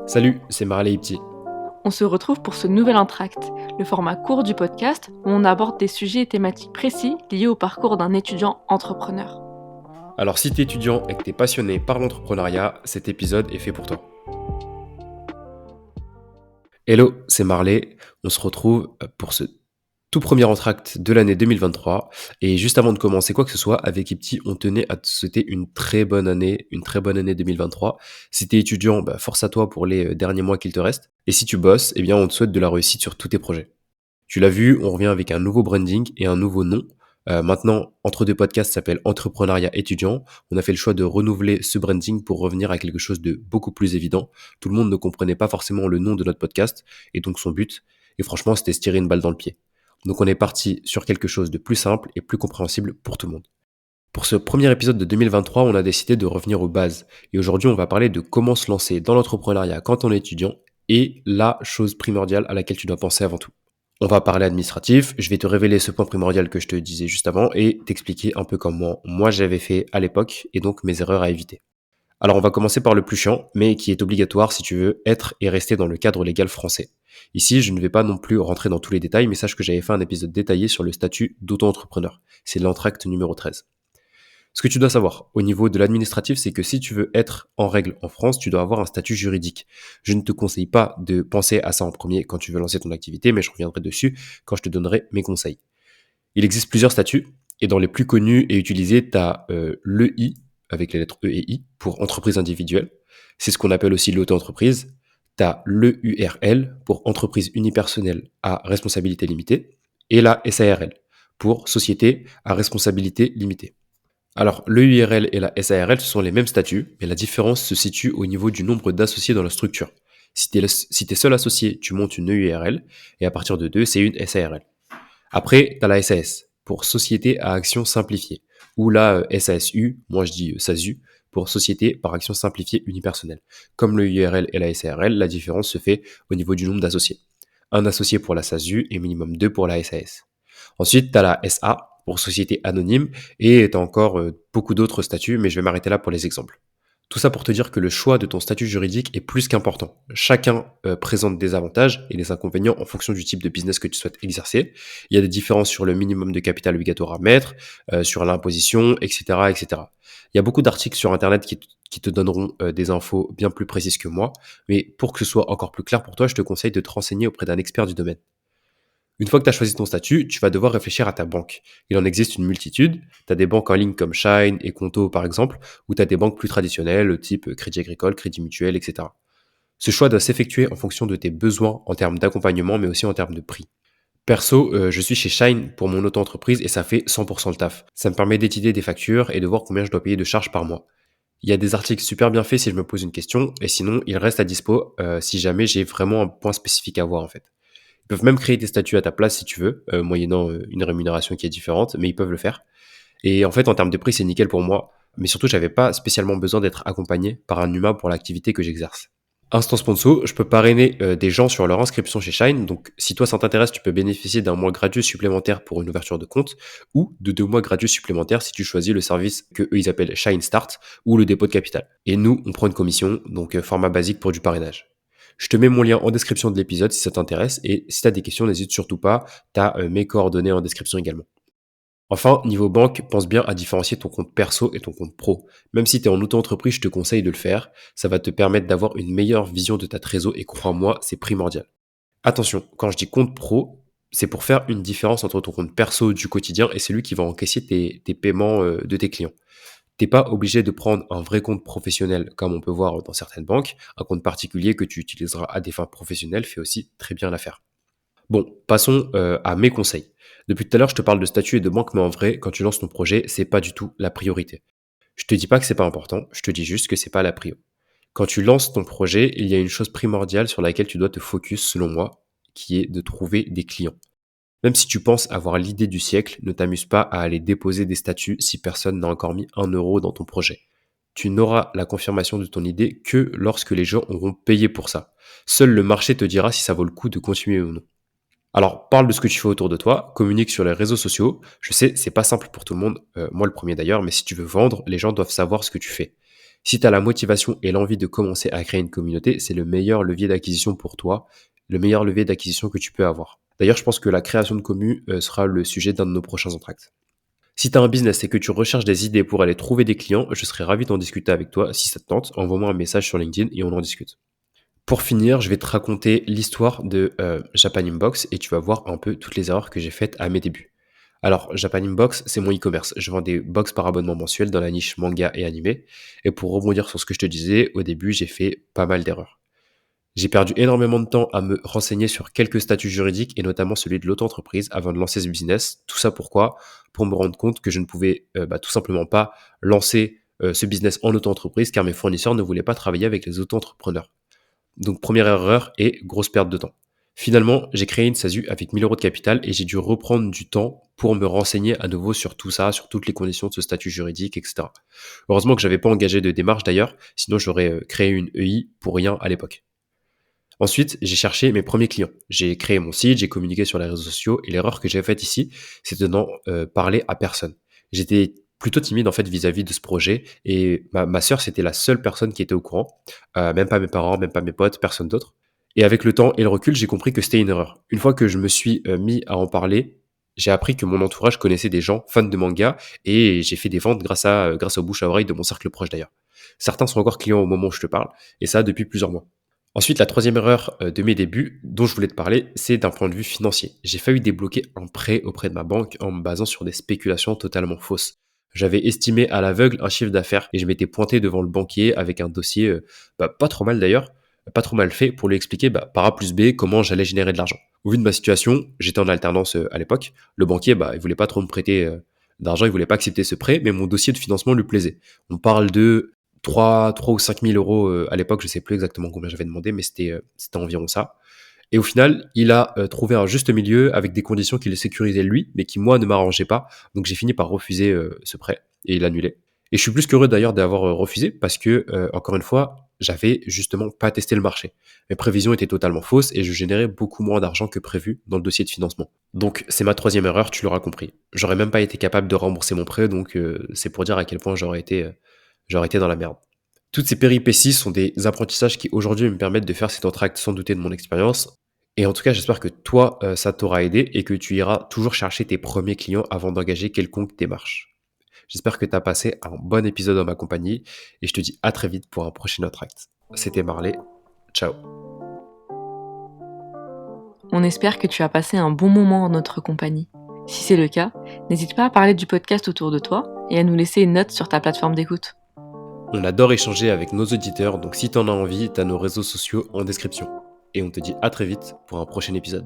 Salut, c'est Marley Ipti. On se retrouve pour ce nouvel entracte, le format court du podcast où on aborde des sujets et thématiques précis liés au parcours d'un étudiant entrepreneur. Alors si t'es étudiant et que t'es passionné par l'entrepreneuriat, cet épisode est fait pour toi. Hello, c'est Marley. On se retrouve pour ce tout premier entracte de l'année 2023. Et juste avant de commencer quoi que ce soit, avec Ipti, on tenait à te souhaiter une très bonne année 2023. Si t'es étudiant, force à toi pour les derniers mois qu'il te reste. Et si tu bosses, eh bien on te souhaite de la réussite sur tous tes projets. Tu l'as vu, on revient avec un nouveau branding et un nouveau nom. Maintenant, Entre deux podcasts s'appelle Entrepreneuriat étudiant. On a fait le choix de renouveler ce branding pour revenir à quelque chose de beaucoup plus évident. Tout le monde ne comprenait pas forcément le nom de notre podcast et donc son but. Et franchement, c'était se tirer une balle dans le pied. Donc on est parti sur quelque chose de plus simple et plus compréhensible pour tout le monde. Pour ce premier épisode de 2023, on a décidé de revenir aux bases. Et aujourd'hui, on va parler de comment se lancer dans l'entrepreneuriat quand on est étudiant et la chose primordiale à laquelle tu dois penser avant tout. On va parler administratif, je vais te révéler ce point primordial que je te disais juste avant et t'expliquer un peu comment moi j'avais fait à l'époque et donc mes erreurs à éviter. Alors on va commencer par le plus chiant, mais qui est obligatoire si tu veux être et rester dans le cadre légal français. Ici, je ne vais pas non plus rentrer dans tous les détails, mais sache que j'avais fait un épisode détaillé sur le statut d'auto-entrepreneur. C'est l'entracte numéro 13. Ce que tu dois savoir au niveau de l'administratif, c'est que si tu veux être en règle en France, tu dois avoir un statut juridique. Je ne te conseille pas de penser à ça en premier quand tu veux lancer ton activité, mais je reviendrai dessus quand je te donnerai mes conseils. Il existe plusieurs statuts, et dans les plus connus et utilisés, tu as l'EI, avec les lettres E et I, pour entreprise individuelle. C'est ce qu'on appelle aussi l'auto-entreprise. Tu as l'EURL, pour entreprise unipersonnelle à responsabilité limitée, et la SARL, pour société à responsabilité limitée. Alors, le URL et la SARL, ce sont les mêmes statuts, mais la différence se situe au niveau du nombre d'associés dans la structure. Si t'es seul associé, tu montes une URL, et à partir de 2, c'est une SARL. Après, tu as la SAS, pour Société à Action Simplifiée, ou la SASU, moi je dis SASU, pour Société par Action Simplifiée Unipersonnelle. Comme le URL et la SARL, la différence se fait au niveau du nombre d'associés. Un associé pour la SASU et minimum 2 pour la SAS. Ensuite, tu as la SA, pour société anonyme, et tu as encore beaucoup d'autres statuts, mais je vais m'arrêter là pour les exemples. Tout ça pour te dire que le choix de ton statut juridique est plus qu'important. Chacun présente des avantages et des inconvénients en fonction du type de business que tu souhaites exercer. Il y a des différences sur le minimum de capital obligatoire à mettre, sur l'imposition, etc., etc. Il y a beaucoup d'articles sur Internet qui te donneront des infos bien plus précises que moi, mais pour que ce soit encore plus clair pour toi, je te conseille de te renseigner auprès d'un expert du domaine. Une fois que tu as choisi ton statut, tu vas devoir réfléchir à ta banque. Il en existe une multitude. Tu as des banques en ligne comme Shine et Conto par exemple, ou tu as des banques plus traditionnelles type Crédit Agricole, Crédit Mutuel, etc. Ce choix doit s'effectuer en fonction de tes besoins en termes d'accompagnement, mais aussi en termes de prix. Perso, je suis chez Shine pour mon auto-entreprise et ça fait 100% le taf. Ça me permet d'étudier des factures et de voir combien je dois payer de charges par mois. Il y a des articles super bien faits si je me pose une question, et sinon, ils restent à dispo si jamais j'ai vraiment un point spécifique à voir en fait. Ils peuvent même créer des statuts à ta place si tu veux, moyennant une rémunération qui est différente, mais ils peuvent le faire. Et en fait, en termes de prix, c'est nickel pour moi. Mais surtout, j'avais pas spécialement besoin d'être accompagné par un humain pour l'activité que j'exerce. Instant sponsor, je peux parrainer des gens sur leur inscription chez Shine. Donc, si toi, ça t'intéresse, tu peux bénéficier d'un mois gratuit supplémentaire pour une ouverture de compte ou de 2 mois gratuits supplémentaires si tu choisis le service que eux, ils appellent Shine Start ou le dépôt de capital. Et nous, on prend une commission, donc format basique pour du parrainage. Je te mets mon lien en description de l'épisode si ça t'intéresse et si tu as des questions, n'hésite surtout pas, tu as mes coordonnées en description également. Enfin, niveau banque, pense bien à différencier ton compte perso et ton compte pro. Même si tu es en auto-entreprise, je te conseille de le faire. Ça va te permettre d'avoir une meilleure vision de ta trésor et crois-moi, c'est primordial. Attention, quand je dis compte pro, c'est pour faire une différence entre ton compte perso du quotidien et celui qui va encaisser tes paiements de tes clients. T'es pas obligé de prendre un vrai compte professionnel comme on peut voir dans certaines banques. Un compte particulier que tu utiliseras à des fins professionnelles fait aussi très bien l'affaire. Bon, passons à mes conseils. Depuis tout à l'heure, je te parle de statut et de banque, mais en vrai, quand tu lances ton projet, c'est pas du tout la priorité. Je te dis pas que c'est pas important, je te dis juste que c'est pas la prio. Quand tu lances ton projet, il y a une chose primordiale sur laquelle tu dois te focus, selon moi, qui est de trouver des clients. Même si tu penses avoir l'idée du siècle, ne t'amuse pas à aller déposer des statuts si personne n'a encore mis 1 euro dans ton projet. Tu n'auras la confirmation de ton idée que lorsque les gens auront payé pour ça. Seul le marché te dira si ça vaut le coup de continuer ou non. Alors, parle de ce que tu fais autour de toi, communique sur les réseaux sociaux. Je sais, c'est pas simple pour tout le monde, moi le premier d'ailleurs, mais si tu veux vendre, les gens doivent savoir ce que tu fais. Si tu as la motivation et l'envie de commencer à créer une communauté, c'est le meilleur levier d'acquisition pour toi, le meilleur levier d'acquisition que tu peux avoir. D'ailleurs, je pense que la création de commu sera le sujet d'un de nos prochains entractes. Si tu as un business et que tu recherches des idées pour aller trouver des clients, je serais ravi d'en discuter avec toi. Si ça te tente, envoie-moi un message sur LinkedIn et on en discute. Pour finir, je vais te raconter l'histoire de Japan Inbox et tu vas voir un peu toutes les erreurs que j'ai faites à mes débuts. Alors, Japan Inbox, c'est mon e-commerce. Je vends des box par abonnement mensuel dans la niche manga et animé. Et pour rebondir sur ce que je te disais, au début, j'ai fait pas mal d'erreurs. J'ai perdu énormément de temps à me renseigner sur quelques statuts juridiques et notamment celui de l'auto-entreprise avant de lancer ce business. Tout ça pourquoi? Pour me rendre compte que je ne pouvais tout simplement pas lancer ce business en auto-entreprise car mes fournisseurs ne voulaient pas travailler avec les auto-entrepreneurs. Donc première erreur et grosse perte de temps. Finalement, j'ai créé une SASU avec 1000 euros de capital et j'ai dû reprendre du temps pour me renseigner à nouveau sur tout ça, sur toutes les conditions de ce statut juridique, etc. Heureusement que j'avais pas engagé de démarche d'ailleurs, sinon j'aurais créé une EI pour rien à l'époque. Ensuite, j'ai cherché mes premiers clients. J'ai créé mon site, j'ai communiqué sur les réseaux sociaux et l'erreur que j'ai faite ici, c'est de n'en parler à personne. J'étais plutôt timide en fait vis-à-vis de ce projet et ma sœur c'était la seule personne qui était au courant, même pas mes parents, même pas mes potes, personne d'autre. Et avec le temps et le recul, j'ai compris que c'était une erreur. Une fois que je me suis mis à en parler, j'ai appris que mon entourage connaissait des gens fans de manga et j'ai fait des ventes grâce aux bouche à oreille de mon cercle proche d'ailleurs. Certains sont encore clients au moment où je te parle et ça depuis plusieurs mois. Ensuite, la troisième erreur de mes débuts dont je voulais te parler, c'est d'un point de vue financier. J'ai failli débloquer un prêt auprès de ma banque en me basant sur des spéculations totalement fausses. J'avais estimé à l'aveugle un chiffre d'affaires et je m'étais pointé devant le banquier avec un dossier pas trop mal d'ailleurs, pas trop mal fait pour lui expliquer par A plus B comment j'allais générer de l'argent. Au vu de ma situation, j'étais en alternance à l'époque, le banquier il voulait pas trop me prêter d'argent, il voulait pas accepter ce prêt, mais mon dossier de financement lui plaisait. On parle de 3 ou 5 000 euros à l'époque, je sais plus exactement combien j'avais demandé, mais c'était environ ça. Et au final, il a trouvé un juste milieu avec des conditions qui le sécurisaient lui, mais qui moi ne m'arrangeaient pas. Donc j'ai fini par refuser ce prêt et l'annuler. Et je suis plus qu'heureux d'ailleurs d'avoir refusé parce que, encore une fois, j'avais justement pas testé le marché. Mes prévisions étaient totalement fausses et je générais beaucoup moins d'argent que prévu dans le dossier de financement. Donc c'est ma troisième erreur, tu l'auras compris. J'aurais même pas été capable de rembourser mon prêt, donc c'est pour dire à quel point j'aurais été dans la merde. Toutes ces péripéties sont des apprentissages qui aujourd'hui me permettent de faire cet entracte sans douter de mon expérience. Et en tout cas, j'espère que toi, ça t'aura aidé et que tu iras toujours chercher tes premiers clients avant d'engager quelconque démarche. J'espère que tu as passé un bon épisode dans ma compagnie et je te dis à très vite pour un prochain entracte. C'était Marley. Ciao. On espère que tu as passé un bon moment en notre compagnie. Si c'est le cas, n'hésite pas à parler du podcast autour de toi et à nous laisser une note sur ta plateforme d'écoute. On adore échanger avec nos auditeurs, donc si t'en as envie, t'as nos réseaux sociaux en description. Et on te dit à très vite pour un prochain épisode.